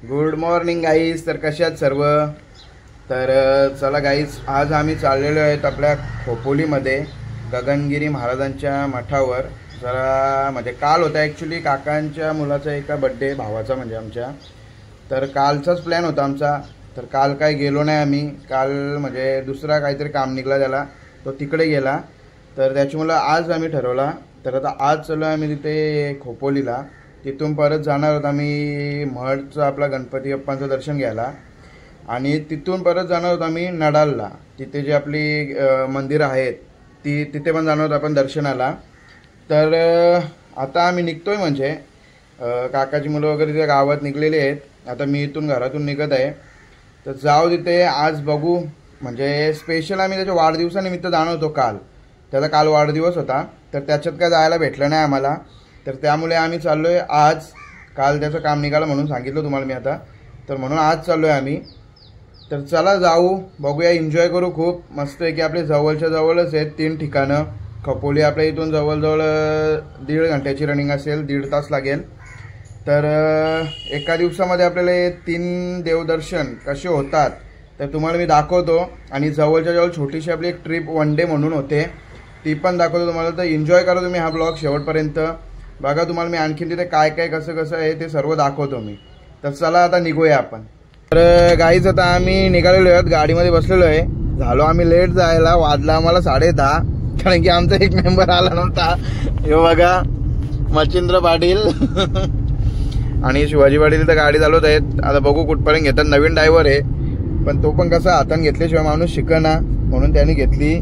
Good morning guys. तर कशा आहेत सर्व? तर चला गाईज, आज आम्ही चाललेलो आहेत आपल्या खोपोलीमध्ये गगनगिरी महाराजांच्या मठावर. जरा म्हणजे काल होता ॲक्च्युली काकांच्या मुलाचा एका बड्डे, भावाचा म्हणजे आमच्या. तर कालचाच प्लॅन होता आमचा. तर काल काय गेलो नाही आम्ही. काल म्हणजे दुसरा काहीतरी काम निघाला त्याला, तो तिकडे गेला. तर त्याच्यामुळं आज आम्ही ठरवला. तर आता आज चलो आम्ही तिथे खोपोलीला. तिथून परत जाणार आहोत आम्ही महडचं आपला गणपती बाप्पांचं दर्शन घ्यायला. आणि तिथून परत जाणार आहोत आम्ही नडालला. तिथे जी आपली मंदिरं आहेत तिथे पण जाणार आहोत आपण दर्शनाला. तर आता आम्ही निघतोय म्हणजे काकाची मुलं वगैरे तिथे गावात निघलेली आहेत. आता मी इथून घरातून निघत आहे. तर जाऊ तिथे आज बघू. म्हणजे स्पेशल आम्ही त्याच्या वाढदिवसानिमित्त जाणार होतो काल. त्याचा काल वाढदिवस होता, तर त्याच्यात काय जायला भेटलं नाही आम्हाला. तर त्यामुळे आम्ही चाललो आहे आज. काल त्याचं काम निघालं म्हणून सांगितलं तुम्हाला मी आता. तर म्हणून आज चाललो आहे आम्ही. तर चला जाऊ, बघूया, एन्जॉय करू. खूप मस्त आहे की आपले जवळच्या जवळच आहेत 3 ठिकाणं. खोपोली आपल्या इथून जवळजवळ 1.5 घंट्याची रनिंग असेल, 1.5 तास लागेल. तर एका दिवसामध्ये आपल्याला 3 देवदर्शन कसे होतात तर तुम्हाला मी दाखवतो. आणि जवळच्या जवळ छोटीशी आपली एक ट्रिप 1 डे म्हणून होते, ती पण दाखवतो तुम्हाला. तर एन्जॉय करा तुम्ही हा ब्लॉग शेवटपर्यंत बघा. तुम्हाला मी आणखीन तिथे काय काय कसं कसं आहे ते सर्व दाखवतो मी. तर चला आता निघूया आपण. तर गाईज आता आम्ही निघालेलो आहोत, गाडीमध्ये बसलेलो आहे. झालो आम्ही लेट जायला. वाजला आम्हाला 10:30, कारण की आमचा एक मेंबर आला नव्हता. हे बघा, मच्छिंद्र पाटील आणि शिवाजी पाटील तर गाडी चालवत आहेत. आता बघू कुठपर्यंत घेतात. नवीन ड्रायव्हर आहे, पण तो पण कसा हाताने घेतल्याशिवाय माणूस शिकना, म्हणून त्याने घेतली.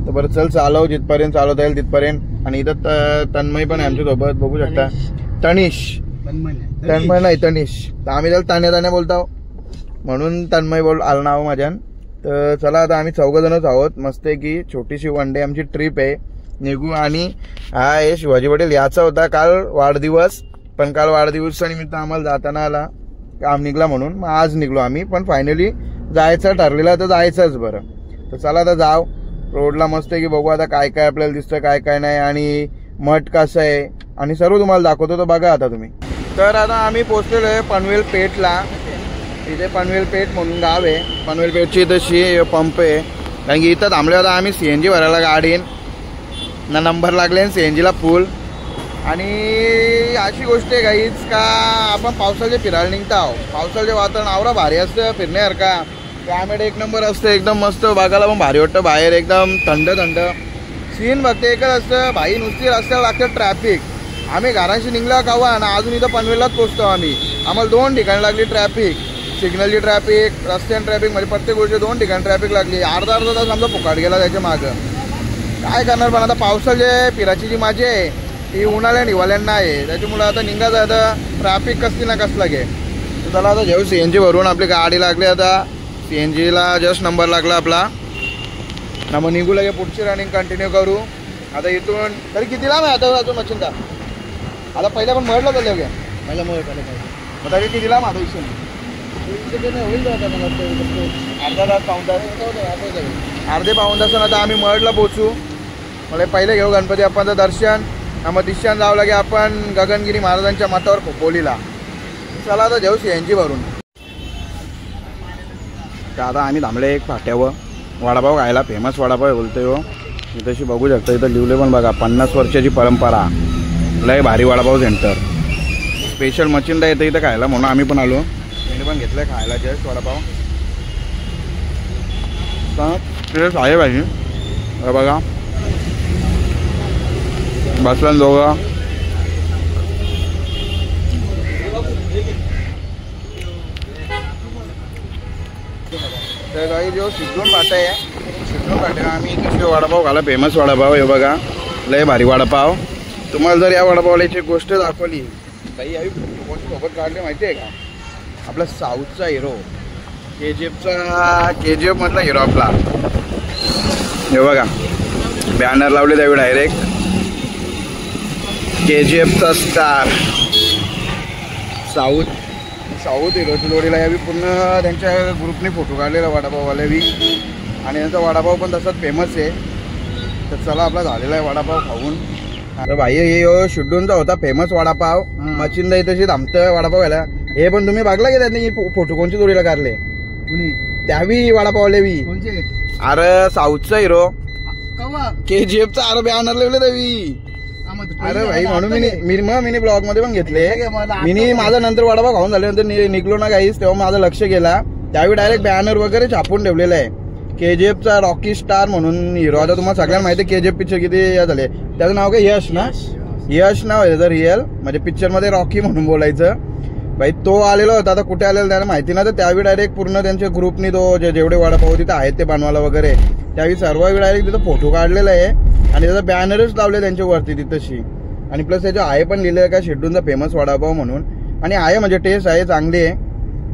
तर बरं चल चालव, जिथपर्यंत चालवता येईल तिथपर्यंत. आणि इथं तन्मय पण आहे आमच्यासोबत, बघू शकता. तन्मय नाही तनिष. तर आम्ही त्याला तान्या बोलतो म्हणून तन्मय आलं नाव माझ्यान. तर चला आता आम्ही 4 जणच आहोत. मस्त आहे की छोटीशी 1 डे आमची ट्रिप आहे. निघू. आणि हा आहे शिवाजी पाटील, याचा होता काल वाढदिवस, पण काल वाढदिवसानिमित्त आम्हाला जाताना आला काम निघला म्हणून मग आज निघलो आम्ही. पण फायनली जायचं ठरलेलं, तर जायचंच. बरं तर चला आता जाऊ. रोडला मस्त आहे की बघू आता काय काय आपल्याला दिसतं, काय काय नाही, आणि मठ कसं आहे आणि सर्व तुम्हाला दाखवतो. तर बघा आता तुम्ही. तर आता आम्ही पोहोचलेलो आहे पनवेल पेठला. इथे पनवेल पेठ म्हणून गाव आहे. पनवेल पेठची इथं पंप आहे, कारण की इथं थांबले होता आम्ही CNG भरायला. गाडीन ना नंबर लागले आणि CNGला फुल. आणि अशी गोष्ट आहे गाईच का आपण पावसाचे फिरायला निघता आहोत. पावसाचे वातावरण आवरा भारी असतं फिरण्यासारखा. क्लायमेट एक नंबर असतं, एकदम मस्त बघायला पण भारी वाटतं. बाहेर एकदम थंड थंड सीन बघते. एकच असतं भाई, नुसती रस्त्याला लागतं ट्रॅफिक. आम्ही घराशी निघला कावा ना, अजून इथं पनवेललाच पोचतो आम्ही. आम्हाला 2 ठिकाणी लागली ट्रॅफिक. सिग्नलची ट्रॅफिक, रस्त्याने ट्रॅफिक, म्हणजे प्रत्येक गोष्टी 2 ठिकाणी ट्रॅफिक लागली. अर्धा तास आमचा फुकाट गेला त्याच्या मागं. काय करणार. पण आता पावसाचे फिरायची जी मजा आहे ती उन्हाळ्या हिवाळ्यांना आहे. त्याच्यामुळे आता निघायचं. आता ट्रॅफिक कसली ना कसला घे. चला आता जेव्हा CNG भरून आपली गाडी लागली. आता CNGला जस्ट नंबर लागला आपला ना, मग निघू लागे. पुढची रनिंग कंटिन्यू करू. आता इथून तरी किती लांब आहे आता अजून मच्छिंदा? आता पहिल्या पण मळलं चाललं घ्या, पहिला मग तरी किती लांब आता इथून? होईल अर्धा तास, पाऊण तास, अर्धे पाऊण तास. आता आम्ही मळला पोचू. मला पहिले घेऊ गणपती बाप्पांचं दर्शन. मग दिशान जावं लागे आपण गगनगिरी महाराजांच्या मठावर खोपोलीला. चला आता जेऊ CNG भरून. तर आता आम्ही थांबले एक फाट्यावर वडापाव खायला. फेमस वडापाव आहे बोलतोय हो. इथंशी बघू शकता, इथं लिवले पण बघा 50 वर्षाची परंपरा. लय भारी वडापाव सेंटर. स्पेशल मच्छिंदा येतं इथं खायला, म्हणून आम्ही पण आलो. मी पण घेतलं खायला जस्ट वडापाव. टेस्ट आहे पाहिजे बघा. बसला दोघं. तर काही जो शिद्रोन फाटा आहे, शिद्रोन फाट्याला आम्ही इथे वडापाव खाला. फेमस वडापाव हे बघा, लय भारी वडापाव. तुम्हाला जर या वडापावल्याची गोष्ट दाखवली काही यावी सोबत काढले माहिती आहे का? आपला साऊथचा हिरो, KGF मधला हिरो आपला. हे बघा बॅनर लावले त्यावेळी डायरेक्ट KGFचा स्टार. साऊथ हिरोची जोडीला यावी पूर्ण त्यांच्या ग्रुपने फोटो काढलेला वडापाववाल्या बी. आणि त्यांचा वडापाव पण तसाच फेमस आहे. तर चला आपला झालेला आहे वडापाव खाऊन. अरे भाई, हे शिड्डूनचा होता फेमस वडापाव. मच्छिंदा इथं थांबतं वडापाव घ्यायला. हे पण तुम्ही बघला की त्यांनी फोटो कोणची जोडीला काढले कुणी त्यावी वडापावले बी अरे साऊथचा हिरो KGF चा अरे बॅनर लावले त्यावी अरे भाई म्हणून मी ब्लॉग मध्ये पण घेतले मी माझा नंतर वडापाव खाऊन झाल्यानंतर निघलो ना गाईस तेव्हा माझं लक्ष गेला त्यावेळी डायरेक्ट बॅनर वगैरे छापून ठेवलेलं आहे KGF चा रॉकी स्टार म्हणून हिरो आता तुम्हाला सगळ्यांना माहिती KGF पिक्चर किती झाले त्याचं नाव काय यश ना यश नाव आहे रिअल म्हणजे पिक्चर मध्ये रॉकी म्हणून बोलायचं भाई तो आलेला होता आता कुठे आलेला त्याला माहिती ना तर त्यावेळी डायरेक्ट पूर्ण त्यांच्या ग्रुपनी तो जेवढे वडापाव तिथे आहेत ते बनवायला वगैरे त्यावेळी सर्व डायरेक्ट तिथं फोटो काढलेला आहे आणि त्याचा बॅनरच लावले त्यांच्या वरती तिथंशी आणि प्लस त्याच्या आहे पण लिहिलेलं का शेड्यूलचा फेमस वडापाव म्हणून आणि आहे म्हणजे टेस्ट आहे चांगली आहे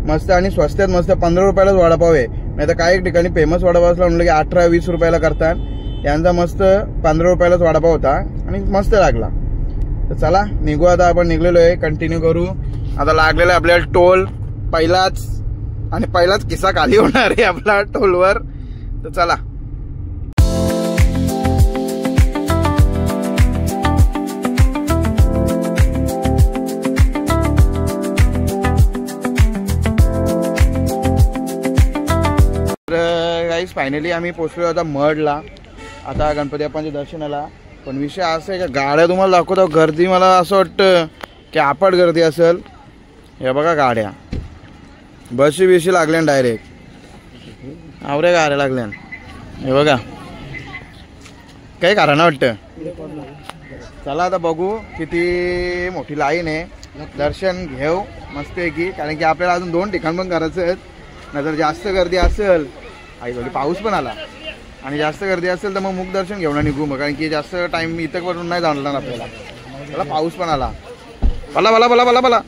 मस्त आणि स्वस्तात मस्त 15 रुपयालाच वडापाव आहे नाही तर काही ठिकाणी फेमस वडापाव असला म्हणलं की 18-20 रुपयाला करतात यांचा मस्त 15 रुपयालाच वडापाव होता आणि मस्त लागला तर चला निघू आता आपण निघलेलो आहे कंटिन्यू करू आता लागलेला आहे आपल्याला टोल पहिलाच किस्सा खाली होणार आहे आपला टोलवर तर चला गाईस फायनली आम्ही पोहोचलो आता मडला आता गणपती बाप्पांच्या दर्शनाला पण विषय असा आहे का गाड्या तुम्हाला दाखवतो गर्दी मला असं वाटतं की आपट गर्दी असेल हे बघा गाड्या बशी बिशी लागल्या डायरेक्ट आवरे गाड्या लागल्या हे बघा काही कारण वाटतं चला आता बघू किती मोठी लाईन आहे दर्शन घेऊ मस्तपैकी कारण की आपल्याला अजून 2 ठिकाण पण करायचं आहेत नाहीतर जास्त गर्दी असेल आई थोडी पाऊस पण आला आणि जास्त गर्दी असेल तर मग मुख दर्शन घेऊन निघू मग कारण की जास्त टाइम इथं करून नाही जाणार आपल्याला त्याला पाऊस पण आला बला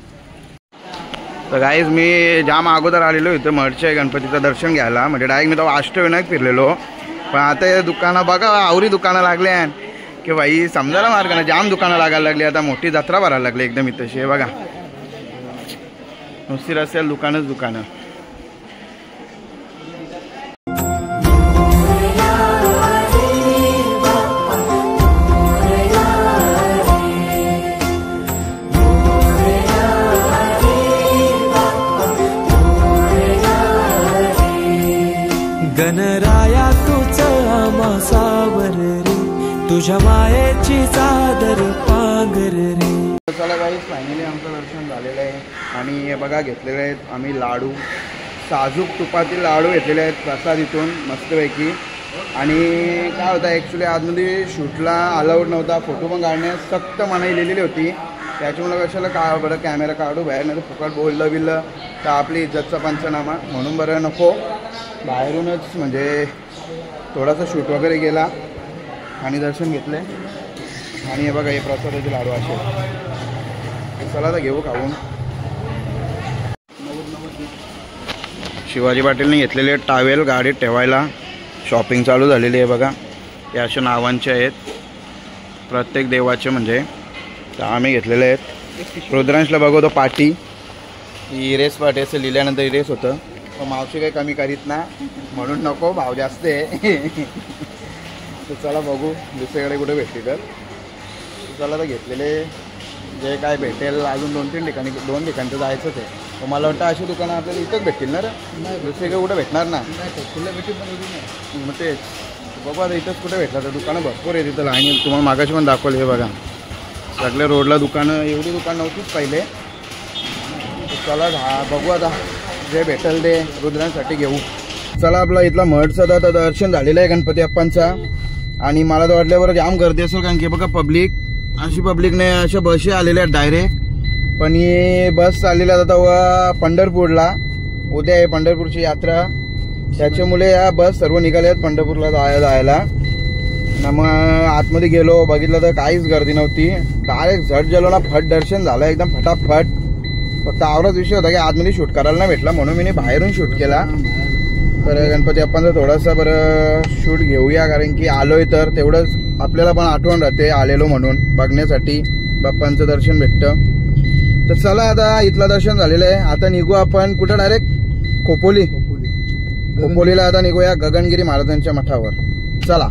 तर गाईज मी जाम अगोदर आलेलो इथं मडच्या गणपतीचं दर्शन घ्यायला म्हणजे डायरेक्ट मी तेव्हा अष्टविनायक फिरलेलो पण आता हे दुकानं बघा आवरी दुकानं लागल्या की बाई समजायला मार्ग ना जाम दुकानं लागायला लागली आता मोठी जत्रा भरायला लागली एकदम इथंशी हे बघा नुसती रस्त्याला दुकानं गणराया तुझं आमासावर रे तुझ्या मायेची चादर पांगर रे चला गाईस फायनली आमचं दर्शन झालेलं आहे आणि हे बघा घेतलेले आहेत आम्ही लाडू साजूक तुपातील लाडू घेतलेले आहेत प्रसाद इथून मस्तपैकी आणि काय होतं ॲक्च्युली आतमध्ये शूटला अलाउड नव्हता फोटो पण काढण्यास सक्त मनाई लिहिलेली होती त्याच्यामुळे कशाला का बरं कॅमेरा काढू बाहेर नाही तर फुकट बोललं बिललं तर आपली इज्जतचा पंचनामा म्हणून बरं नको बाहेरूनच म्हणजे थोडासा शूट वगैरे गेला आणि दर्शन घेतले आणि हे बघा हे प्रसादाचे लाडू असे चला तर घेऊ खाऊन शिवाजी पाटीलने घेतलेले टावेल गाडीत ठेवायला शॉपिंग चालू झालेली आहे बघा हे अशा नावांचे आहेत प्रत्येक देवाचे म्हणजे तर आम्ही घेतलेले आहेत रुद्रांशला बघतो पाटी ही इरेस पाटी असं लिहिल्यानंतर इरेस होतं पण मावशी काही कमी करीत ना म्हणून नको भाव जास्त आहे तर चला बघू दुसरीकडे कुठे भेटली तर चला तर घेतलेले जे काय भेटेल अजून 2-3 ठिकाणी 2 ठिकाणचं जायचंच आहे मला वाटतं अशी दुकानं आपल्याला इथंच भेटतील ना रे दुसरीकडे कुठे भेटणार ना मग ते बघू आता इथंच कुठे भेटलं तर दुकानं भरपूर आहे तिथं लहान तुम्हाला मागाशी पण दाखवलं हे बघा सगळ्या रोडला दुकानं एवढी दुकान नव्हतीच पहिले चला बघू आता जे भेटेल ते रुद्रांसाठी घेऊ चला आपला इथला मठचं आता दर्शन झालेलं आहे गणपती बाप्पांचा आणि मला तर वाटलं बरं जाम गर्दी असेल कारण की बघा पब्लिक अशी पब्लिक नाही अशा बशी आलेल्या आहेत डायरेक्ट पण ही बस चाललेली आता तेव्हा पंढरपूरला उद्या आहे पंढरपूरची यात्रा त्याच्यामुळे या बस सर्व निघाल्या आहेत पंढरपूरला जायला ना मग आतमध्ये गेलो बघितलं तर काहीच गर्दी नव्हती डायरेक्ट झट गेलो ना फट दर्शन झालं एकदम फटाफट फक्त आवडच विषय होता की आतमध्ये शूट करायला नाही भेटला म्हणून मी बाहेरून शूट केला तर गणपती बाप्पांचा थोडासा बरं शूट घेऊया कारण की आलोय तर तेवढंच आपल्याला पण आठवण राहते आलेलो म्हणून बघण्यासाठी बाप्पांचं दर्शन भेटतं तर चला आता इथलं दर्शन झालेलं आहे आता निघू आपण कुठं डायरेक्ट खोपोलीला आता निघूया गगनगिरी महाराजांच्या मठावर चला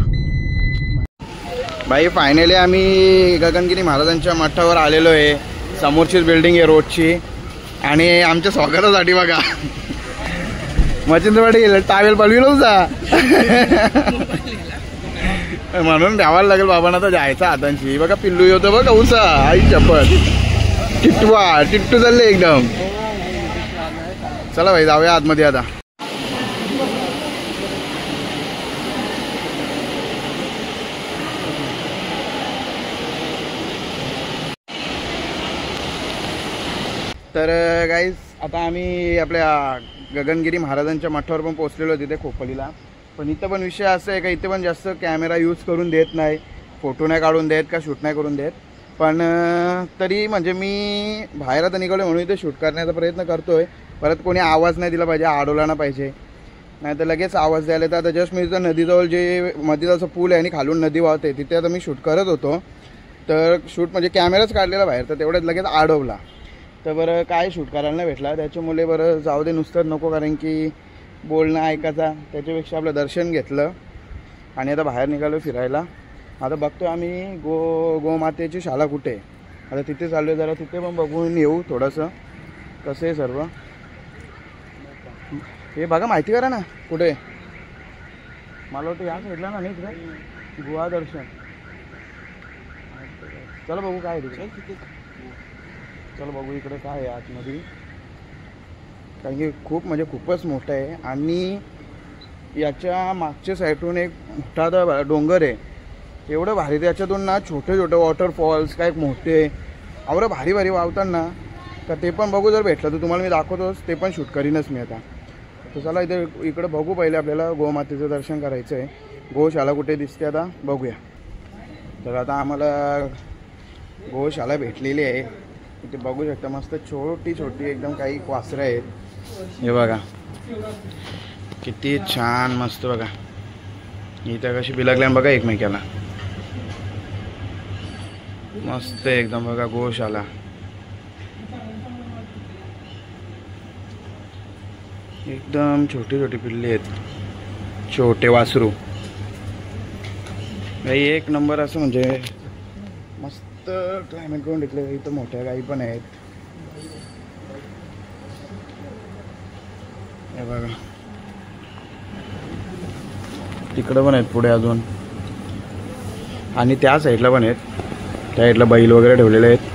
भाई फायनली आम्ही गगनगिरी महाराजांच्या मठावर आलेलो आहे समोरचीच बिल्डिंग आहे रोडची आणि आमच्या स्वागतासाठी बघा मच्छिंद्र पाटील टावेल पळविलो जा म्हणून द्यावायला लागेल बाबांना तर जायचं हातांशी. बघा पिल्लू येतो बघा उसा आई चप्पल टिट्टू चालले एकदम. चला भाई जाऊया आतमध्ये आता. तर गाईज आता आम्ही आपल्या गगनगिरी महाराजांच्या मठावर पण पोहोचलेलो तिथे खोपोलीला. पण इथं पण विषय असं आहे का इथे पण जास्त कॅमेरा यूज करून देत नाही, फोटो नाही काढून देत का शूट नाही करून देत. पण तरी म्हणजे मी बाहेर आता निघालो म्हणून इथे शूट करण्याचा प्रयत्न करतो आहे. परत कोणी आवाज नाही दिला पाहिजे, अडवला नाही पाहिजे, नाही तर लगेच आवाज द्यायला. तर आता जस्ट मी इथं नदीजवळ जे मधील असं पूल आहे आणि खालून नदी वाहते तिथे आता मी शूट करत होतो. तर शूट म्हणजे कॅमेराच काढलेला बाहेर, तर तेवढ्यात लगेच अडवला. तर बरं काय शूट करायला नाही भेटला, त्याच्यामुळे बरं जाऊ दे नुसतं नको, कारण की बोलणं ऐकायचा, त्याच्यापेक्षा आपलं दर्शन घेतलं आणि आता बाहेर निघालो फिरायला. आता बघतो आम्ही गोमातेची शाळा कुठे आहे. आता तिथे चाललो आहे, जरा तिथे पण बघून येऊ थोडंसं कसं आहे सर्व. हे बघा माहिती करा ना कुठे, मला वाटतं या साईडला ना नाही तिथे गुहा दर्शन. चला बघू काय तिकडे, चला बघू इकडे काय आहे आतमध्ये. कारण की खूप म्हणजे खूपच मोठं आहे आणि याच्या मागच्या साईडून एक मोठा डोंगर आहे. एवढं भारी, त्याच्यातून ना छोटे छोटे वॉटरफॉल्स काय मोठे एवढं भारी भारी वावताना. तर ते पण बघू, जर भेटलं तर तुम्हाला मी दाखवतोच, ते पण शूट करीनच मी आता. तर चला इकडे बघू, पहिले आपल्याला गोमातेचं दर्शन करायचं आहे. गोशाला कुठे दिसते आता बघूया. तर आता आम्हाला गोशाला भेटलेली आहे. इथे बघू शकता मस्त छोटी छोटी एकदम काही वासरं आहेत. हे बघा किती छान मस्त बघा, इथं कशी बिलगल्या बघा एकमेकाला, मस्त एकदम बघा गोशाला. एकदम छोटी छोटी पिल्ले आहेत, छोटे वासरू. गाई एक नंबर असं म्हणजे मस्त क्लायमेट करून घेतलं. इथं मोठ्या गाई पण आहेत. हे बघा तिकडं पण आहेत पुढे अजून, आणि त्या साईडला पण आहेत. त्या साईडला बैल वगैरे ठेवलेले आहेत.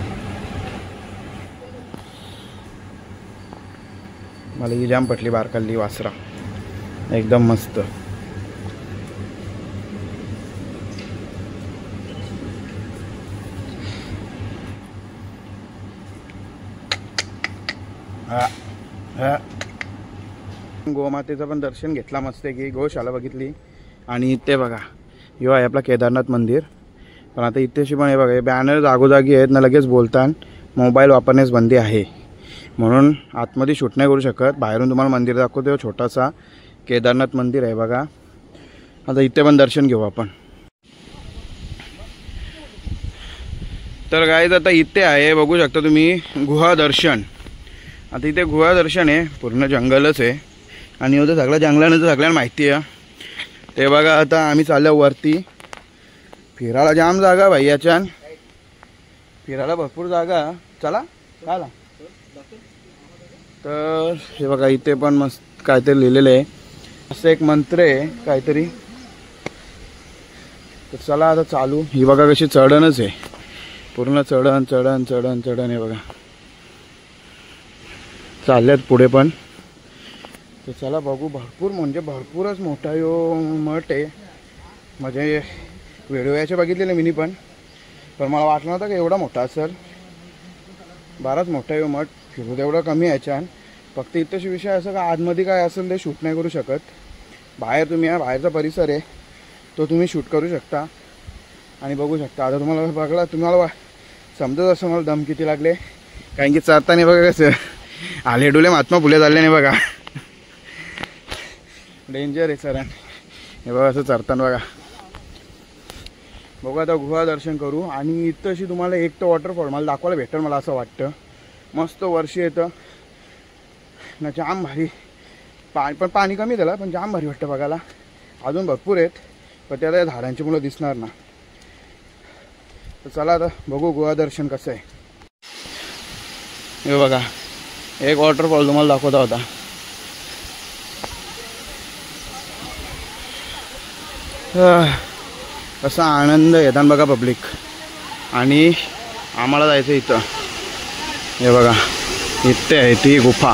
मला ही जाम पटली बारकाली वासरा, एकदम मस्त. गोमातेचं पण दर्शन घेतला मस्त की, गोशाला बघितली. आणि ते बघा यो आहे आपला केदारनाथ मंदिर. पण आता इथेशी पण हे बघा, हे बॅनर जागोजागी आहेत ना, लगेच बोलतात मोबाईल वापरण्यास बंदी आहे, म्हणून आतमध्ये शूट नाही करू शकत. बाहेरून तुम्हाला मंदिर दाखवतो, छोटासा केदारनाथ मंदिर आहे बघा. आता इथे पण दर्शन घेऊ आपण. तर गाईज आता इथे आहे बघू शकता तुम्ही गुहा दर्शन. आता इथे गुहा दर्शन आहे, पूर्ण जंगलच आहे आणि होतं सगळं जंगलानं तर सगळ्यांना माहिती आहे. ते बघा आता आम्ही चाललो वरती. फिरायला जाम जागा भाई, याच्यान फिरायला भरपूर जागा. चला चला. तर हे बघा इथे पण मस्त काहीतरी लिहिलेलं आहे, असं एक मंत्र आहे काहीतरी. तर चला आता चालू. ही बघा कशी चढणच आहे, पूर्ण चढण चढण चढण चढण. हे बघा चालल्यात पुढे पण. तर चला बघू. भरपूर म्हणजे भरपूरच मोठा यो मठ आहे. म्हणजे व्हिडिओ याचे बघितलेले मी पण मला वाटलं नव्हतं की एवढा मोठा असेल. बराच मोठा यो मठ. फिरू तेवढं कमी याच्यान. फक्त इथंच विषय असं का आतमध्ये काय असेल ते शूट नाही करू शकत. बाहेर तुम्ही हा बाहेरचा परिसर आहे तो तुम्ही शूट करू शकता आणि बघू शकता. आता तुम्हाला बघला तुम्हाला समजत असं मला दम किती लागले, कारण की चढताना बघा कसं आले डुले महात्मा फुले चालले नाही बघा. डेंजर आहे सर. हे बघा असं चढताना बघा. बघू आता गुहा दर्शन करू. आणि इथं अशी तुम्हाला एक तर वॉटरफॉल मला दाखवायला भेटेल मला असं वाटतं. मस्त वर्षी येतं ना, जाम भारी पण पाणी कमी झालं पण जाम भारी वाटतं बघायला. अजून भरपूर आहेत पण त्याला या झाडांची मुलं दिसणार ना. तर चला आता बघू गुहा दर्शन कसं आहे. हे बघा एक वॉटरफॉल तुम्हाला दाखवता होता. कसा आनंद येतात बघा पब्लिक. आणि आम्हाला जायचं इथं, हे बघा इथे आहे ती गुफा.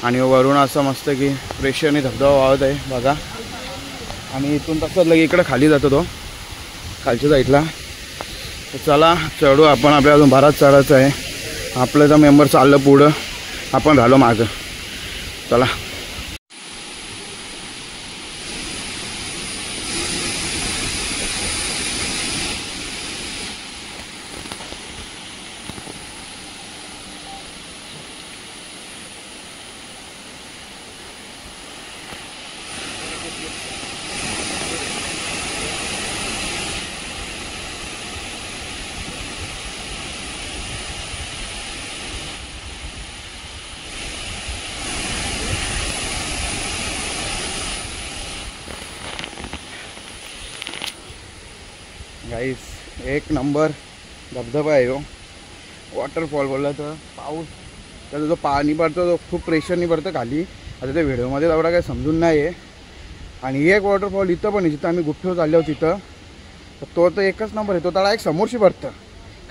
आणि वरून असं मस्त की प्रेशरने धबधबा वाहत आहे बघा. आणि इथून तसंच लगे इकडं खाली जातो तो खालच्या साईडला. तर चला चढू आपण. आपल्याला अजून बराच चढायचं आहे. आपलं तर मेंबर चाललं पुढं, आपण राहिलो मागं. चला गाईस, एक नंबर धबधबा आहे हो. वॉटरफॉल बोलला तर पाऊस त्याचा जो पाणी पडतं तो खूप प्रेशरनी पडतं खाली. आता त्या व्हिडिओमध्ये एवढा काही समजून नाही आहे. आणि एक वॉटरफॉल इथं पण आहे जिथं आम्ही गुप्ठेवर चाललो आहोत तिथं. तर तो तर एकच नंबर आहे. तो तळा एक समोरशी पडतं,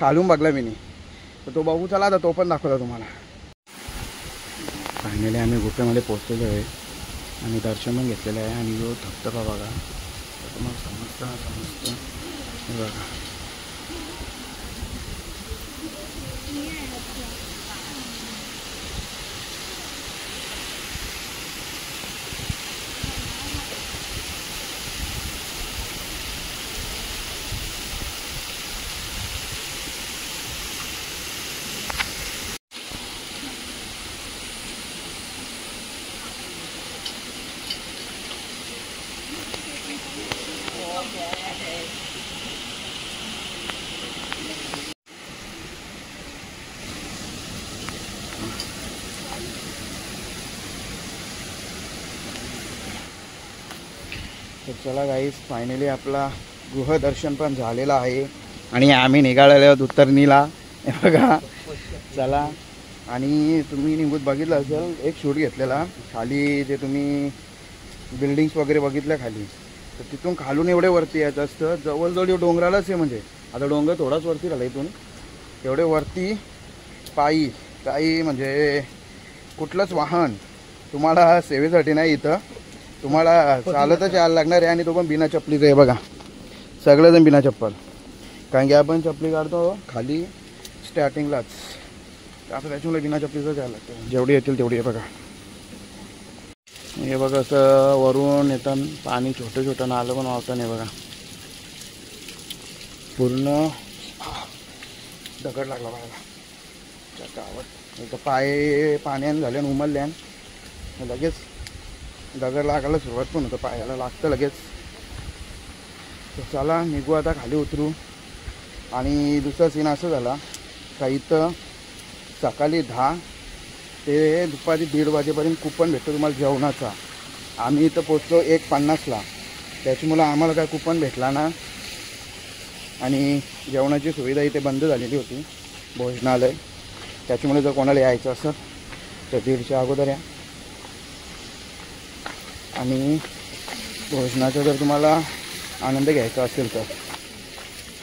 खालून बघला मी. तर तो बघू चला आता, तो पण दाखवता तुम्हाला. फायनली आम्ही गुफेमध्ये पोहोचलेलो आहे आणि दर्शन पण घेतलेलं आहे. आणि जो धबधबा बघा तुम्हाला समजतं बघा. तर चला गाईस, फायनली आपला गृहदर्शन पण झालेलं आहे. आणि आम्ही निघालेलो आहोत उत्तरणीला. हे बघा चला. आणि तुम्ही निघून बघितलं असेल एक शूट घेतलेला खाली, जे तुम्ही बिल्डिंग्स वगैरे बघितल्या खाली. तर तिथून खालून एवढे वरती यायचं असतं. जवळजवळ डोंगरालाच आहे. म्हणजे आता डोंगर थोडाच वरती राहिला. इथून एवढे वरती पायी काही म्हणजे कुठलंच वाहन तुम्हाला सेवेसाठी नाही. इथं तुम्हाला चालतच यायला लागणार आहे. आणि तो पण बिना चपलीचं आहे बघा. सगळेजण बिना चप्पल, कारण की आपण चपली काढतो खाली स्टार्टिंगलाच. आता त्याच्यामुळे बिना चपलीचंच यायला लागतं. जेवढी येतील तेवढी आहे बघा. हे बघा असं वरून येतं पाणी, छोटं छोटं नालं पण वाहतं नाही बघा. पूर्ण दगड लागला बघायला गावात. इथं पाय पाण्याने झाल्यान उमलल्यान लगेच दगड लागायला सुरुवात पण होतं. पायाला लागतं लगेच. तर चला निघू आता, खाली उतरू. आणि दुसरा सीन असं झाला का इथं सकाळी 10 ते दुपारी 1:30 वाजेपर्यंत कुपन भेटतो तुम्हाला जेवणाचा. आम्ही इथं पोचलो 1:50ला. त्याच्यामुळं आम्हाला काय कुपन भेटला ना. आणि जेवणाची सुविधा इथे बंद झालेली होती, भोजनालय. त्याच्यामुळे जर कोणाला यायचं असेल तर 1:30च्या अगोदर या. आणि भोजनाचा जर तुम्हाला आनंद घ्यायचा असेल तर.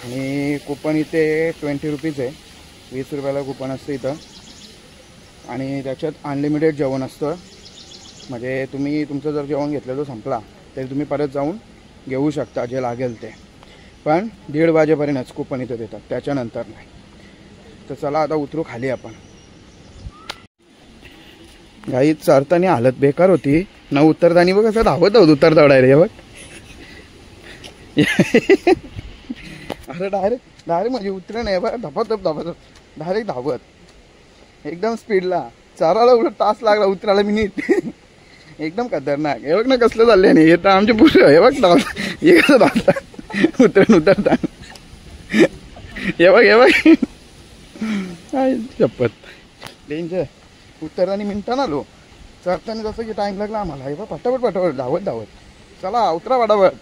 आणि कुपन इथे 20 रुपीज आहे. 20 रुपयाला कुपन असतं इथं. आणि त्याच्यात अनलिमिटेड जेवण असतं. म्हणजे तुम्ही तुमचं जर जेवण घेतलं तो संपला तरी तुम्ही परत जाऊन घेऊ शकता जे लागेल ते. पण 1:30 वाजेपर्यंतच कुपन इथं देतात, त्याच्यानंतर नाही. तर चला आता उतरू खाली आपण. गाई चरताना हालत बेकार होती ना. उतरताना बघ असं धावत आहोत उतरता डायरेक्ट. बघ अरे डायरेक्ट म्हणजे उतरणं नाही बघ. धपत डायरेक्ट धावत एकदम स्पीडला. चाराला उलट तास लागला उतरायला मिनिट. एकदम खतरनाक. हे बघ ना कसलं चाललंय नाही. येतं आमचे पुढं. हे बघ हे कसं धावतात उतरता. हे बघ शपथ डेंजर. उतरताना मिनिटानं आलो, चढताना जसं की टाईम लागला आम्हाला. हे बघ पटापट धावत. चला उतरा पटापट.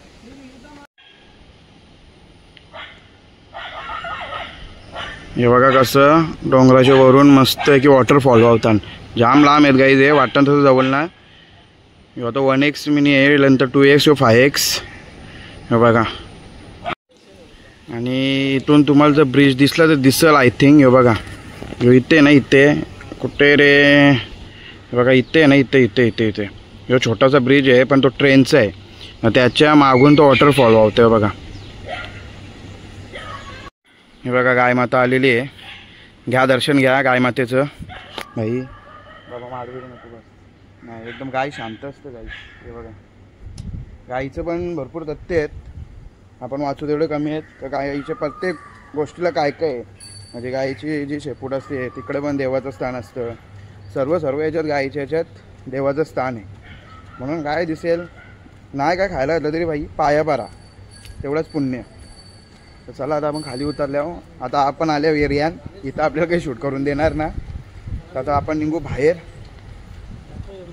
हे बघा कसं डोंगराच्या वरून मस्त आहे की वॉटरफॉल वाहतात. जाम लांब आहेत गाईज. हे वाटतं तसं जवळ ना. हे आता 1x मिनी आहे, नंतर 2x किंवा 5x. हे बघा. आणि इथून तुम्हाला जर ब्रिज दिसला तर दिसल आय थिंक. हे बघा इथे ना, इथे कुठे रे, हे बघा इथे ना, इथे इथे इथे इथे जो छोटासा ब्रिज आहे पण तो ट्रेनचा आहे. त्याच्या मागून तो वॉटरफॉल वाहतो. बघा हे बघा गाय माता आलेली आहे. घ्या दर्शन घ्या गाय मातेचं. भाई बाबा मारवी नको बस. नाही एकदम गाय शांत असतं गाई. हे बघा गाईचं पण भरपूर तथ्य आहेत. आपण वाचू तेवढे कमी आहेत. तर गाईच्या प्रत्येक गोष्टीला काय काय आहे. म्हणजे गाईची जी शेपूट असते तिकडे पण देवाचं स्थान असतं. सर्व याच्यात गाईच्या याच्यात देवाचं स्थान आहे. म्हणून गाय दिसेल नाही काय खायला घातलं तरी भाई पाया पारा तेवढंच पुण्य. तर चला आता आपण खाली उतरल्यावर आता आपण आल्या एरियान. इथं आपल्याला काही शूट करून देणार ना. तर आता आपण निघू बाहेर.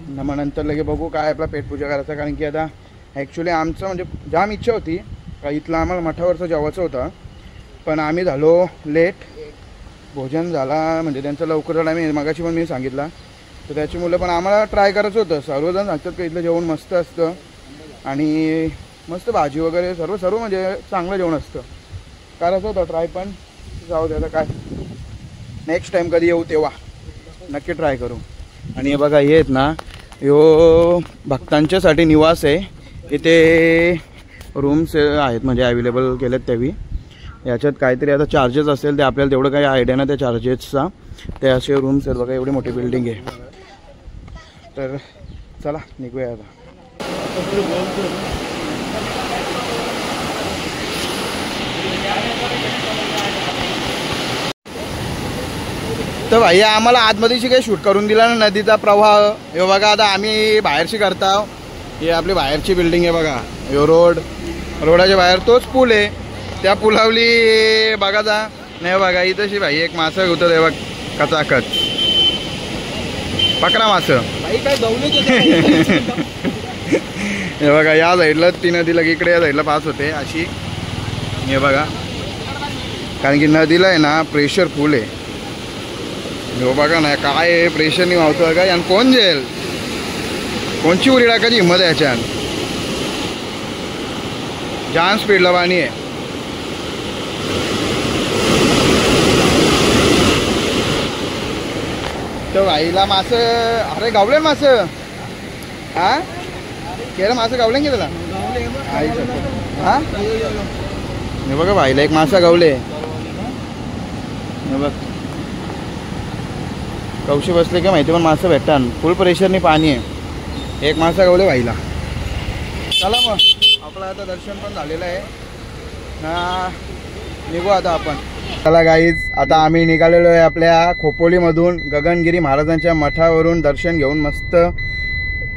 मग नंतर लगे बघू काय आपला पेटपूजा करायचा. कारण की आता ॲक्च्युली आमचं म्हणजे जाम इच्छा होती का इथलं आम्हाला मठावरचं जेवायचं होतं. पण आम्ही झालो लेट. भोजन झाला म्हणजे त्यांचं लवकर झालं. आम्ही मगाशी पण मी सांगितलं. तर त्याची मुलं पण आम्हाला ट्राय करायचं होतं. सर्वजण सांगतात की इथलं जेवण मस्त असतं आणि मस्त भाजी वगैरे सर्व म्हणजे चांगलं जेवण असतं. करायचं होतं ट्राय. पण जाऊ दे आता काय, नेक्स्ट टाईम कधी येऊ तेव्हा नक्की ट्राय करू. आणि हे बघा हे आहेत ना, ह्यो भक्तांच्यासाठी निवास आहे. इथे रूम्स आहेत म्हणजे अवेलेबल केलेत त्यावी. याच्यात काहीतरी आता चार्जेस असेल ते आपल्याला तेवढं काही आयडिया ना त्या चार्जेसचा. ते असे रूम्स आहेत बघा. एवढी मोठी बिल्डिंग आहे. तर चला निघूया आता. तर भाई आम्हाला आतमध्येशी काही शूट करून दिला ना नदीचा प्रवाह. हे बघा आता आम्ही बाहेरची करता. ही आपली बाहेरची बिल्डिंग आहे बघा. हे रोडाच्या बाहेर तोच पूल आहे. त्या पुलावली बघा जा नाही बघा. ही तशी भाई एक मासं होतं ते बघ कचाकच पकडा मासं. हे बघा या साईडला ती नदी लगे इकडे या साईडला पास होते अशी. हे बघा कारण की नदीला आहे ना प्रेशर फुल आहे. हो बघा ना काय प्रेशरनी वाहतो काय. आणि कोण जाईल कोणची उडी टाकायची हिंमत आहे याच्यात. जाम स्पीडला पाणी आहे. तर बाईला मासं अरे गावले मासं. हा केलं मासं गावले की त्याला. हा हे बघा बाईला एक मासा गावले. हे बघ कवशी बसले का माहिती पण मासं भेटतात. फुल प्रेशरनी पाणी आहे. एक मासा गावले बाईला. चला मग आपलं आता दर्शन पण झालेलं आहे ना. निघू आता आपण. चला गाईज आता आम्ही निघालेलो आहे आपल्या खोपोलीमधून. गगनगिरी महाराजांच्या मठावरून दर्शन घेऊन मस्त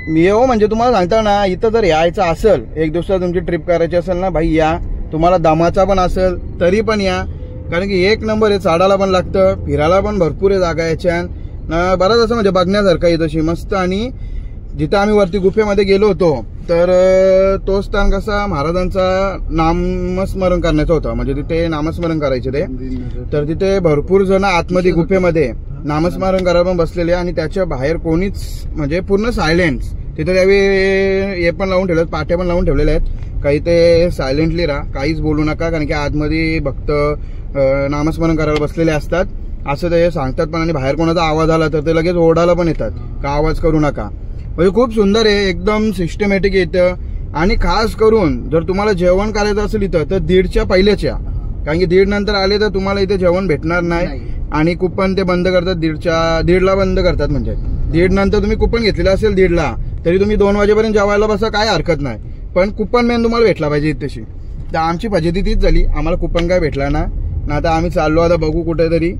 मी येऊ. म्हणजे तुम्हाला सांगता ना इथं जर यायचं असेल एक दिवसात तुमची ट्रिप करायची असेल ना भाई या. तुम्हाला दमाचा पण असेल तरी पण या. कारण की एक नंबर आहे. चाडायला पण लागतं. फिरायला पण भरपूर आहे जागा याच्यात ना. बरंच असं म्हणजे बघण्यासारखं आहे तशी मस्त. आणि जिथं आम्ही वरती गुफेमध्ये गेलो होतो तर तो स्थान कसा महाराजांचा नामस्मरण करण्याचा होता. म्हणजे तिथे नामस्मरण करायचे ते. तर तिथे भरपूर जण आतमध्ये गुफेमध्ये नामस्मरण करायला पण बसलेले. आणि त्याच्या बाहेर कोणीच म्हणजे पूर्ण सायलेन्स. तिथे त्यावेळी हे पण लावून ठेवलेत पाट्या पण लावून ठेवलेल्या आहेत. काही ते सायलेंटली राहा काहीच बोलू नका. कारण की आतमध्ये भक्त नामस्मरण करायला बसलेले असतात असं ते सांगतात पण. आणि बाहेर कोणाचा आवाज आला तर ते लगेच ओरडायला पण येतात का आवाज करू नका. म्हणजे खूप सुंदर आहे. एकदम सिस्टमॅटिक येतं. आणि खास करून जर तुम्हाला जेवण करायचं असेल इथं तर 1:30च्या पहिल्याच्या. कारण की 1:30 नंतर आले तर तुम्हाला इथे जेवण भेटणार नाही. आणि कुपन ते बंद करतात 1:30ला बंद करतात. म्हणजे 1:30 नंतर तुम्ही कुपन घेतलेलं असेल 1:30ला तरी तुम्ही 2 वाजेपर्यंत जेवायला बसा काय हरकत नाही. पण कुपन मेन तुम्हाला भेटला पाहिजे तशी. तर आमची फजिती तीच झाली. आम्हाला कुपन काय भेटला ना. आता आम्ही चाललो आता बघू कुठेतरी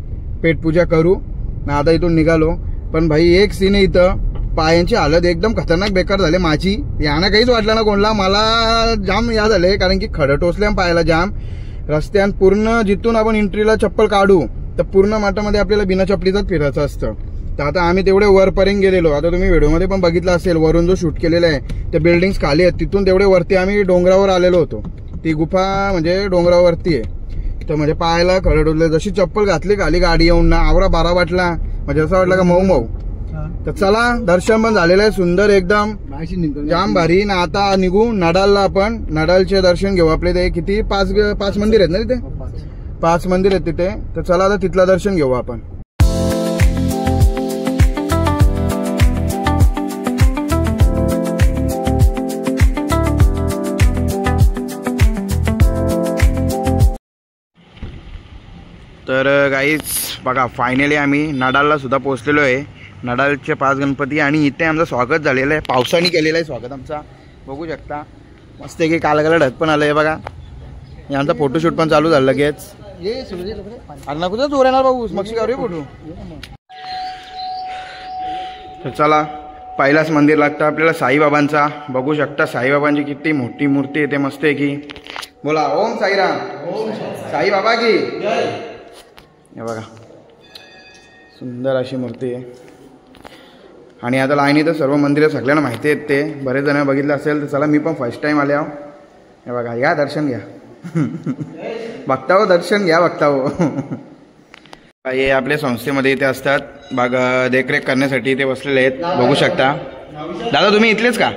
पेटपूजा करू ना. आता इथून निघालो. पण भाई एक सीन आहे इथं. पायांची हालत एकदम खतरनाक बेकार झाले माझी. यांना काहीच वाटलं ना कोणला. मला जाम या झाले कारण की खडं टोचल्या पायाला जाम. रस्त्यात पूर्ण जिथून आपण एंट्रीला चप्पल काढू तर पूर्ण माठामध्ये आपल्याला बिना चपलीचाच फिरायचं असतं. तर आता आम्ही तेवढे वरपर्यंत गेलेलो. आता तुम्ही व्हिडिओमध्ये पण बघितलं असेल वरून जो शूट केलेला आहे ते बिल्डिंग्स खाली आहेत. तिथून तेवढे वरती आम्ही डोंगरावर आलेलो होतो. ती गुफा म्हणजे डोंगरावरती आहे. तर म्हणजे पायाला खरडले, जशी चप्पल घातली खाली गाडी येऊन ना आवरा बारा वाटला, म्हणजे असं वाटलं का मऊ मऊ. तर चला दर्शन पण झालेलं आहे सुंदर एकदम जाम भारी ना. आता निघू नडालला, आपण नडालचे दर्शन घेऊ. आपले ते किती 5 मंदिर आहेत ना तिथे, 5 मंदिर आहेत तिथे. तर चला आता तिथलं दर्शन घेऊ आपण. तर गाईज बघा फायनली आम्ही नडालला सुद्धा पोहोचलेलो आहे. नडालचे 5 गणपती आणि इथे आमचं स्वागत झालेलं आहे, पावसाने केलेलं आहे स्वागत आमचा. बघू शकता मस्त की कालगाला ढग पण आलं आहे बघा. यांचा फोटोशूट पण चालू झालं लगेच. अण्णा कुठं जोर येणार भाऊ मक्षी काढूया फोटो. तर चला पहिलाच मंदिर लागतं आपल्याला साईबाबांचा. बघू शकता साईबाबांची किती मोठी मूर्ती आहे, ते मस्त आहे की. बोला ओम साईराम, साईबाबा की. हे बघा सुंदर अशी मूर्ती आहे. आणि आता लाईनीत सर्व मंदिरं सगळ्यांना माहिती आहेत, ते बरेच जण बघितलं असेल. तर चला मी पण फर्स्ट टाइम आले आहो. हे बघा या दर्शन घ्या. बघता हो दर्शन घ्या बघता हो. हे आपल्या संस्थेमध्ये इथे असतात बघा, देखरेख करण्यासाठी इथे बसलेले आहेत. बघू शकता. दादा तुम्ही इथलेच का?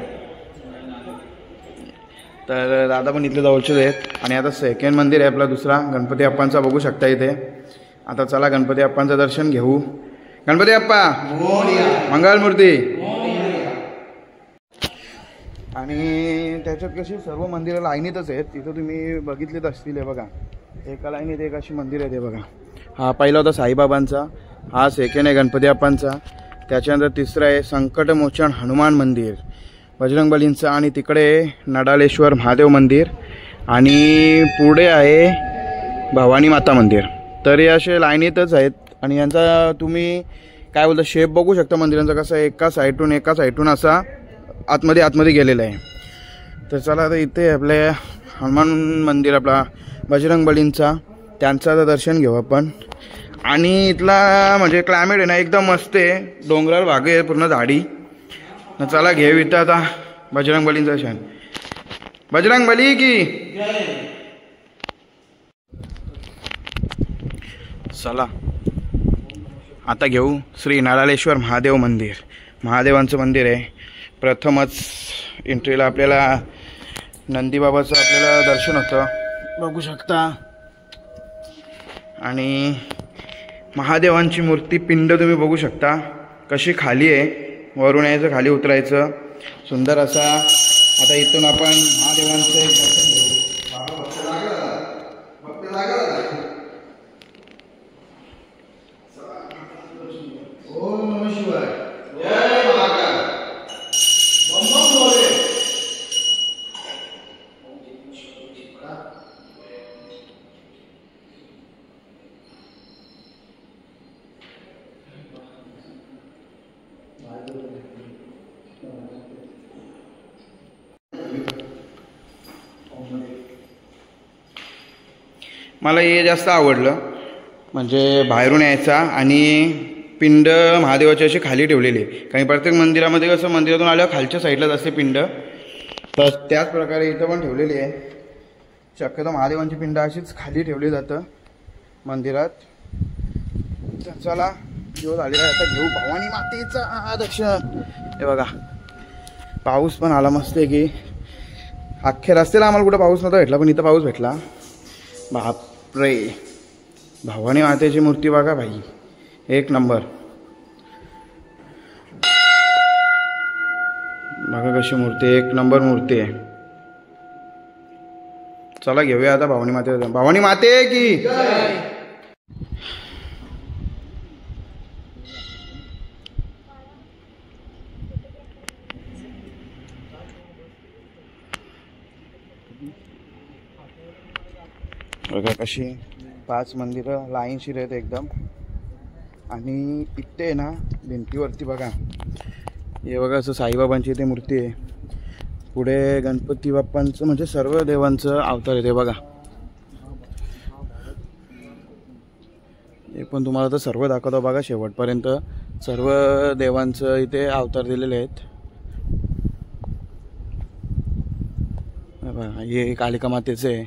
तर दादा पण इथले जवळचेच आहेत. आणि आता सेकंड मंदिर आहे आपला दुसरा गणपती अप्पांचा. बघू शकता इथे. आता चला गणपती अप्पांचं दर्शन घेऊ. गणपती अप्पा मंगलमूर्ती. आणि त्याच्यात कशी सर्व मंदिरं लाईनीतच आहेत. तिथं तुम्ही बघितलीच असतील. हे बघा एका लाईनीत एक अशी मंदिर आहे. ते बघा हा पहिला होता साईबाबांचा, हा सेकंड आहे गणपती अप्पांचा, त्याच्यानंतर तिसरं आहे संकटमोचन हनुमान मंदिर बजरंगबलींचं, आणि तिकडे नडालेश्वर महादेव मंदिर, आणि पुढे आहे भवानी माता मंदिर. तर हे असे लाईनीतच आहेत. आणि यांचा तुम्ही काय बोलता शेप बघू शकता मंदिरांचा कसा एका साईडून असा आतमध्ये गेलेला आहे. तर चला आता इथे आपल्या हनुमान मंदिर आपला बजरंगबलींचा, त्यांचं आता दर्शन घेऊ आपण. आणि इथला म्हणजे क्लायमेट आहे ना एकदम मस्त आहे, डोंगराळ भाग आहे पूर्ण झाडी. चला घेऊ इथं आता बजरंगबलींचं दर्शन. बजरंगबली की. चला आता घेऊ श्री नडालेश्वर महादेव मंदिर. महादेवांचं मंदिर आहे. प्रथमच एंट्रीला आपल्याला नंदीबाबाचं आपल्याला दर्शन होतं, बघू शकता. आणि महादेवांची मूर्ती पिंड तुम्ही बघू शकता कशी खाली आहे. वरून यायचं खाली उतरायचं सुंदर असा. आता इथून आपण महादेवांचं एक दर्शन घेऊ. ओम नमः शिवाय. जय महाकाल. बम बम बोले. मला हे जास्त आवडलं, म्हणजे बाहेरून यायचा आणि पिंड महादेवाची अशी खाली ठेवलेली आहे. कारण प्रत्येक मंदिरामध्ये कसं मंदिरातून आल्यावर खालच्या साईडलाच असते पिंड, तर त्याच प्रकारे इथं पण ठेवलेली आहे. शक्यतो महादेवांची पिंड अशीच खाली ठेवली जातं मंदिरात. तर चला जो झालेला आहे आता घेऊ भवानी मातेचा दर्शन. हे बघा पाऊस पण आला मस्त आहे की. अख्ख्या रस्त्याला आम्हाला कुठं पाऊस नव्हता भेटला, पण इथं पाऊस भेटला. बापरे भवानी मातेची मूर्ती बघा भाई, एक नंबर. बघा कशी मूर्ती, एक नंबर मूर्ती आहे. चला घेऊया आता भवानी माते. भवानी माते की. बघा कशी 5 मंदिरं लाईनशीर आहेत एकदम. आणि इथे ना भिंतीवरती बघा हे बघा असं साईबाबांची इथे मूर्ती आहे. पुढे गणपती बाप्पांचं म्हणजे सर्व देवांचं अवतार आहे ते बघा. हे पण तुम्हाला तर सर्व दाखवतो बघा शेवटपर्यंत. सर्व देवांचं इथे अवतार दिलेले आहेत. बघा हे कालिका मातेचं आहे.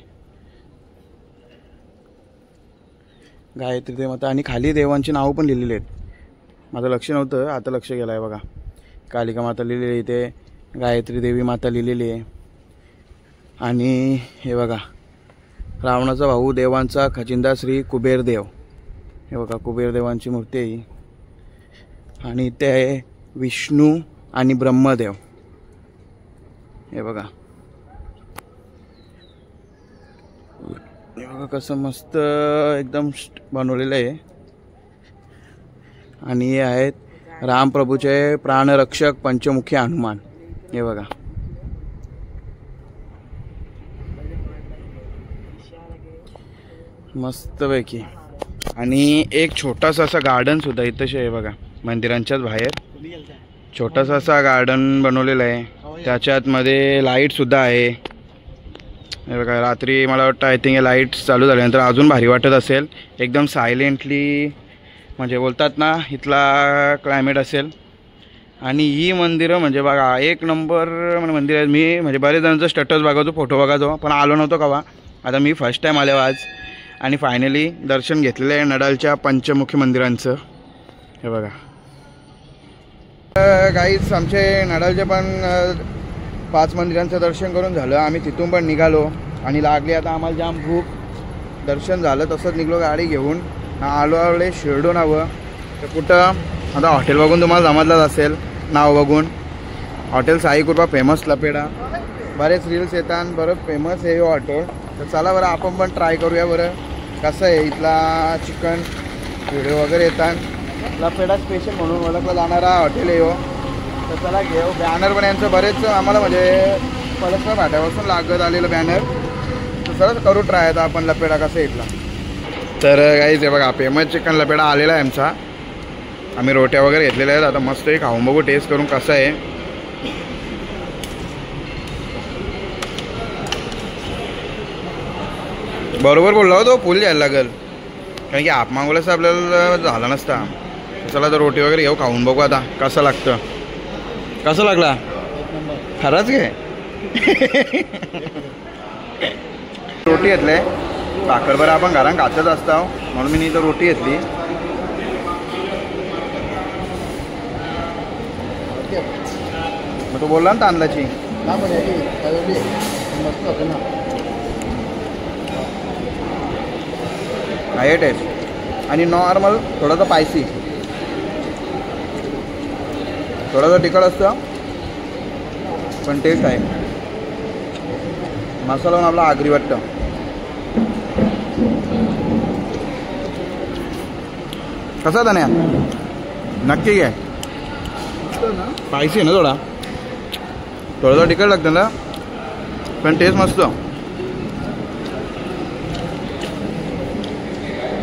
गायत्री देवमाता आणि खाली देवांची नावं पण लिहिलेली आहेत. माझं लक्ष नव्हतं, आता लक्ष गेलं आहे बघा. कालिका माता लिहिलेली आहे इथे, गायत्री देवी माता लिहिलेली आहे. आणि हे बघा रावणाचा भाऊ देवांचा खजिनदार श्री कुबेरदेव, हे बघा कुबेरदेवांची मूर्ती आहे ही. आणि इथे आहे विष्णू आणि ब्रह्मदेव, हे बघा. हे बघा कसं मस्त एकदम बनवलेलं आहे. आणि हे आहेत रामप्रभूचे प्राणरक्षक पंचमुखी हनुमान, हे बघा. मस्तपैकी. आणि एक छोटासा असा गार्डन सुद्धा इथंच आहे बघा, मंदिरांच्याच बाहेर छोटासा असा गार्डन बनवलेला आहे. त्याच्यात मध्ये लाईट सुद्धा आहे, हे बघा. रात्री मला वाटतं आय थिंक लाईट्स चालू झाल्यानंतर अजून भारी वाटत असेल. एकदम सायलेंटली म्हणजे बोलतात ना इथला क्लायमेट असेल. आणि ही मंदिरं म्हणजे बघा एक नंबर मंदिर आहे. मी म्हणजे बरेच जणांचं स्टेटस बघायचो, फोटो बघायचो, पण आलो नव्हतो कवा. आता मी फर्स्ट टाईम आलो आज आणि फायनली दर्शन घेतलेलं आहे नडालच्या पंचमुखी मंदिरांचं, हे बघा. गाईच आमचे नडालचे पण 5 मंदिरांचं दर्शन करून झालं. आम्ही तिथून पण निघालो आणि लागली आता आम्हाला जाम भूक. दर्शन झालं तसंच निघलो गाडी घेऊन. आलो शिरडोनावं. तर कुठं आता हॉटेल बघून तुम्हाला समजलंच असेल, नाव बघून. हॉटेल साई कृपा फेमस लपेडा. बरेच रील्स येतात, बरं फेमस आहे हॉटेल. तर चला बरं आपण पण ट्राय करूया बरं कसं आहे. इथला चिकन व्हिडिओ वगैरे येतात. लपेडा स्पेशल म्हणून ओळखला जाणारा हॉटेल आहे हो. तर चला घेऊ. बॅनर पण यांचं बरेच आम्हाला म्हणजे पलसना फाट्यापासून लागत आलेलं बॅनर. तर चला करू ट्राय आता आपण लपेडा कसं इथला. तर काहीच आहे बघा फेमस चिकन लपेडा आलेला आहे आमचा. आम्ही रोट्या वगैरे घेतलेल्या आहेत. आता मस्त आहे, खाऊन बघू टेस्ट करून कसं आहे. बरोबर बोलला हो तो, फुल जायला लागेल कारण की आप मागवल्याचं आपल्याला झाला नसता. चला तर रोटी वगैरे घेऊ, खाऊन बघू आता कसं लागतं. कसं लागला खरंच घे. रोटी घेतली भाकर बरं आपण घरात खातच असतो म्हणून मी इथं रोटी घेतली. मग तो बोलला ना तांदळाची आहे टेस्ट. आणि नॉर्मल थोडंसं स्पायसी, थोडंसं तिखट असतं पण टेस्ट आहे. मसाला पण आपला आगरी वाटतं. कसा धन्या नक्की घे. स्पायसी आहे ना थोडा, थोडंसं तिखट लागतं ना पण टेस्ट मस्त.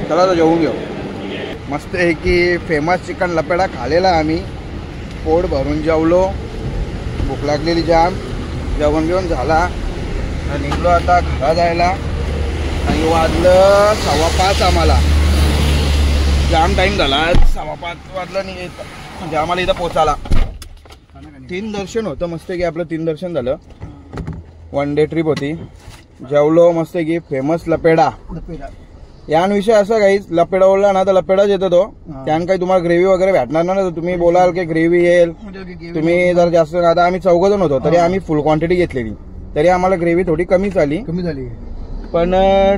चला तर जेवून घेऊ. मस्त आहे की फेमस चिकन लपेडा खालेला आम्ही. पोट भरून जेवलो, भूक लागलेली जाम. जेवण घेऊन झाला, निघलो आता घरा जायला. आणि वाजलं 5:15 आम्हाला. जाम टाईम झाला, 5:15 वाजलं नाही म्हणजे आम्हाला इथं पोचायला. 3 दर्शन होतं मस्त की आपलं 3 दर्शन झालं. 1 डे ट्रिप होती. जेवलो मस्त की फेमस लपेडा. याविषयी असं काही लपेडा बोलला ना तर लपेडाच येतो तो. त्यानं काही तुम्हाला ग्रेव्ही वगैरे भेटणार ना, तर तुम्ही बोलाल की ग्रेव्ही येईल. तुम्ही जर जास्त, आता आम्ही 4 जण होतो तरी आम्ही फुल क्वांटिटी घेतलेली, तरी आम्हाला ग्रेव्ही थोडी कमी झाली. पण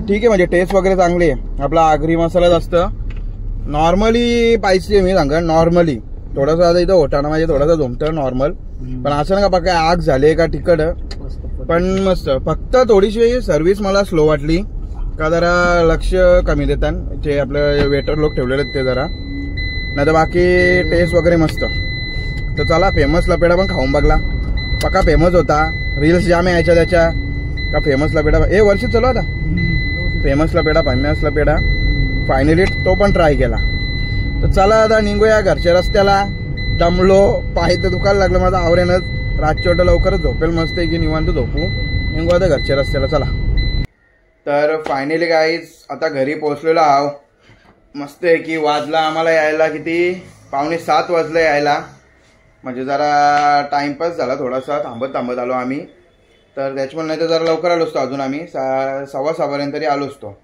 ठीक आहे म्हणजे टेस्ट वगैरे चांगली आहे. आपला आगरी मसाला जास्त नॉर्मली स्पायसी आहे. मी सांगा नॉर्मली थोडासा आता इथं होताना माझे थोडासा झोमतं नॉर्मल, पण असं ना का काय आग झाले का तिखट, पण मस्त. फक्त थोडीशी सर्व्हिस मला स्लो वाटली का, जरा लक्ष कमी देतात जे आपलं वेटर लोक ठेवलेले ते जरा, नाही तर बाकी टेस्ट वगैरे मस्त. तर चला फेमस लपेडा पण खाऊन बघला. पक्का फेमस होता, रील्स जाम यायच्या त्याच्या का फेमस लपेडा. वर्ष चलो आता फेमस लपेडा फायनली तो पण ट्राय केला. तर चला आता निघूया घरच्या रस्त्याला. दमलो, पाय तर दुखायला लागलं माझं आवरेनच. रातच्या वाटं लवकरच झोपेल मस्त आहे की निवांत झोपू. निघू आता घरच्या रस्त्याला चला. तर फायनली गाईज आता घरी पोहोचलेलो आहो. मस्त आहे की वाजला आम्हाला यायला किती 6:45 वाजले यायला. म्हणजे जरा टाइमपास झाला थोडासा, थांबत आलो आम्ही. तर त्याच्यामुळे नाही तर जरा लवकर आलो असतो अजून आम्ही 6:15 पर्यंत तरी आलो असतो.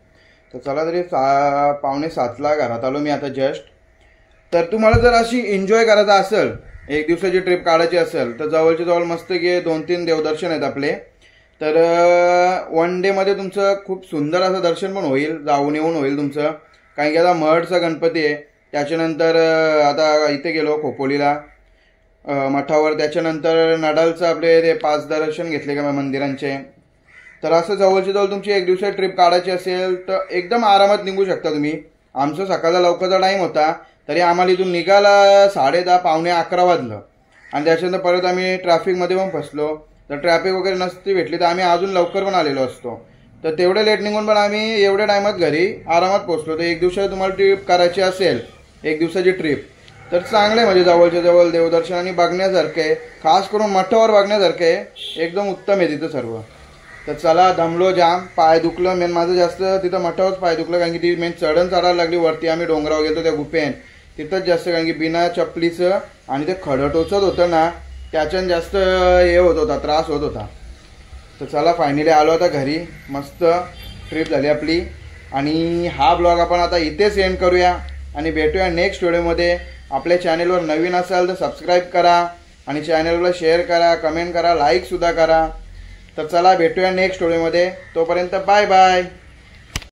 तर चला तरी 6:45ला घरात आलो मी आता जस्ट. तर तुम्हाला जर अशी एन्जॉय करायचा असेल, एक दिवसाची ट्रिप काढायची असेल, तर जवळच्या जवळ मस्त की 2-3 देवदर्शन आहेत आपले. तर 1 डेमध्ये तुमचं खूप सुंदर असं दर्शन पण होईल, जाऊन येऊन होईल तुमचं. कारण की आता महडचा गणपती आहे, त्याच्यानंतर आता इथे गेलो खोपोलीला मठावर, त्याच्यानंतर नडालचं आपले ते 5 दर्शन घेतले का मंदिरांचे. तर असं जवळच्या जवळ तुमची एक दिवसाची ट्रिप काढायची असेल तर एकदम आरामात निघू शकता तुम्ही. आमचं सकाळचा लवकरचा टाईम होता, तरी आम्हाला इथून निघाला 10:30 पावणे 11 वाजलं. आणि त्याच्यानंतर परत आम्ही ट्रॅफिकमध्ये पण फसलो. तर ट्रॅफिक वगैरे नसती भेटली तर आम्ही अजून लवकर पण आलेलो असतो. तर तेवढे लेट निघून पण आम्ही एवढ्या टायमात घरी आरामात पोहोचलो. तर एक दिवसाची तुम्हाला ट्रिप करायची असेल, एक दिवसाची ट्रिप, तर चांगलं आहे. म्हणजे जवळच्या जवळ देवदर्शन आणि बघण्यासारखं आहे, खास करून मठावर बघण्यासारखं आहे, एकदम उत्तम आहे तिथं सर्व. तर चला, दमलो जाम, पाय दुखलं मेन माझं जास्त तिथं मठावरच पाय दुखलं. कारण की ती मेन चढायला लागली वरती. आम्ही डोंगरावर गेलो त्या गुफेन, तिथंच जास्त, कारण की बिना चपलीचं आणि ते खडं टोचत होतं ना, त्याच्यानं जास्त हे होत होता, त्रास होत होता. तर चला, फायनली आलो आता घरी. मस्त ट्रिप झाली आपली. आणि हा ब्लॉग आपण आता इथेच एंड करूया आणि भेटूया नेक्स्ट व्हिडिओमध्ये. आपल्या चॅनेलवर नवीन असाल तर सबस्क्राईब करा आणि चॅनेलला शेअर करा, कमेंट करा, लाईकसुद्धा करा. तर चला, भेटूया नेक्स्ट व्हिडिओमध्ये. तोपर्यंत बाय बाय.